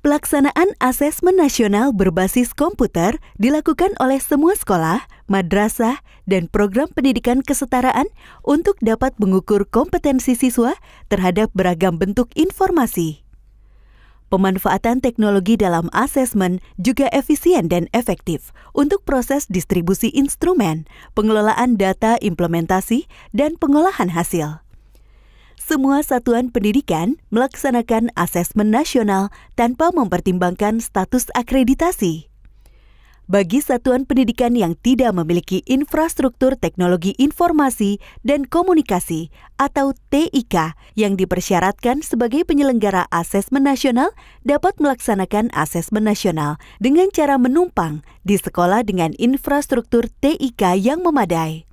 Pelaksanaan asesmen nasional berbasis komputer dilakukan oleh semua sekolah, madrasah, dan program pendidikan kesetaraan untuk dapat mengukur kompetensi siswa terhadap beragam bentuk informasi. Pemanfaatan teknologi dalam asesmen juga efisien dan efektif untuk proses distribusi instrumen, pengelolaan data implementasi, dan pengolahan hasil. Semua satuan pendidikan melaksanakan asesmen nasional tanpa mempertimbangkan status akreditasi. Bagi satuan pendidikan yang tidak memiliki infrastruktur teknologi informasi dan komunikasi atau TIK yang dipersyaratkan sebagai penyelenggara asesmen nasional dapat melaksanakan asesmen nasional dengan cara menumpang di sekolah dengan infrastruktur TIK yang memadai.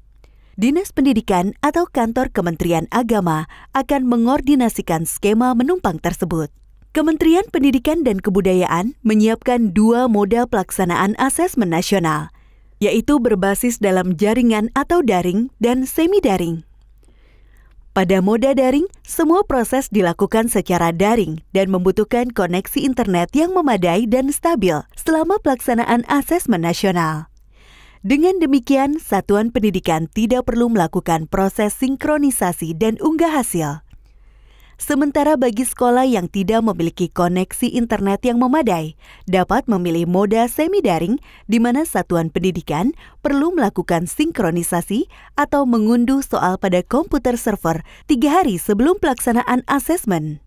Dinas Pendidikan atau Kantor Kementerian Agama akan mengordinasikan skema menumpang tersebut. Kementerian Pendidikan dan Kebudayaan menyiapkan 2 moda pelaksanaan asesmen nasional, yaitu berbasis dalam jaringan atau daring dan semi-daring. Pada moda daring, semua proses dilakukan secara daring dan membutuhkan koneksi internet yang memadai dan stabil selama pelaksanaan asesmen nasional. Dengan demikian, satuan pendidikan tidak perlu melakukan proses sinkronisasi dan unggah hasil. Sementara bagi sekolah yang tidak memiliki koneksi internet yang memadai, dapat memilih moda semi-daring di mana satuan pendidikan perlu melakukan sinkronisasi atau mengunduh soal pada komputer server 3 hari sebelum pelaksanaan asesmen.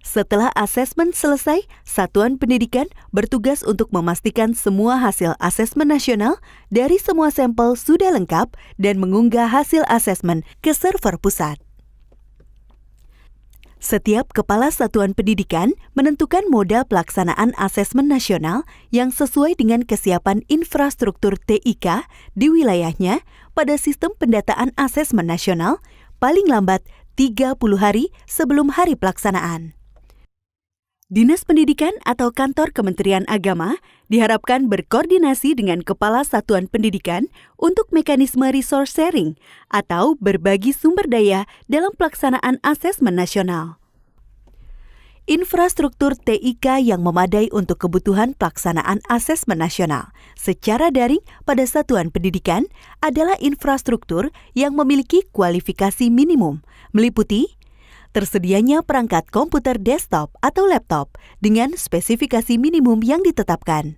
Setelah asesmen selesai, satuan pendidikan bertugas untuk memastikan semua hasil asesmen nasional dari semua sampel sudah lengkap dan mengunggah hasil asesmen ke server pusat. Setiap kepala satuan pendidikan menentukan moda pelaksanaan asesmen nasional yang sesuai dengan kesiapan infrastruktur TIK di wilayahnya pada sistem pendataan asesmen nasional paling lambat 30 hari sebelum hari pelaksanaan. Dinas Pendidikan atau Kantor Kementerian Agama diharapkan berkoordinasi dengan Kepala Satuan Pendidikan untuk mekanisme resource sharing atau berbagi sumber daya dalam pelaksanaan asesmen nasional. Infrastruktur TIK yang memadai untuk kebutuhan pelaksanaan asesmen nasional secara daring pada satuan pendidikan adalah infrastruktur yang memiliki kualifikasi minimum, meliputi tersedianya perangkat komputer desktop atau laptop dengan spesifikasi minimum yang ditetapkan,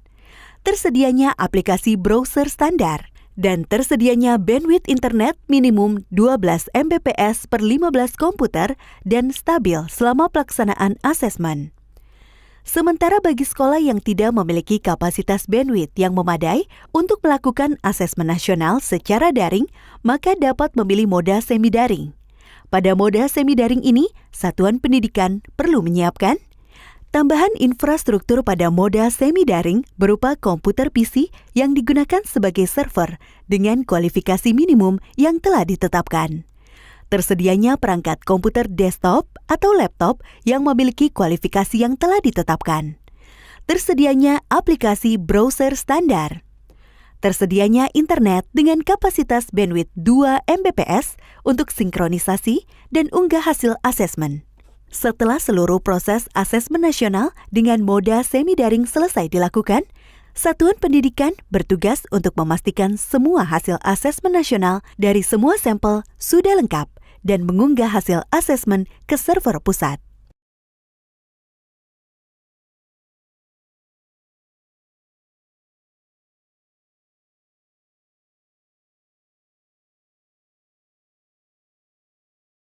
tersedianya aplikasi browser standar, dan tersedianya bandwidth internet minimum 12 Mbps per 15 komputer dan stabil selama pelaksanaan asesmen. Sementara bagi sekolah yang tidak memiliki kapasitas bandwidth yang memadai untuk melakukan asesmen nasional secara daring, maka dapat memilih moda semi-daring. Pada moda semi-daring ini, satuan pendidikan perlu menyiapkan tambahan infrastruktur pada moda semi-daring berupa komputer PC yang digunakan sebagai server dengan kualifikasi minimum yang telah ditetapkan. Tersedianya perangkat komputer desktop atau laptop yang memiliki kualifikasi yang telah ditetapkan. Tersedianya aplikasi browser standar. Tersedianya internet dengan kapasitas bandwidth 2 Mbps untuk sinkronisasi dan unggah hasil asesmen. Setelah seluruh proses asesmen nasional dengan moda semi-daring selesai dilakukan, satuan pendidikan bertugas untuk memastikan semua hasil asesmen nasional dari semua sampel sudah lengkap dan mengunggah hasil asesmen ke server pusat.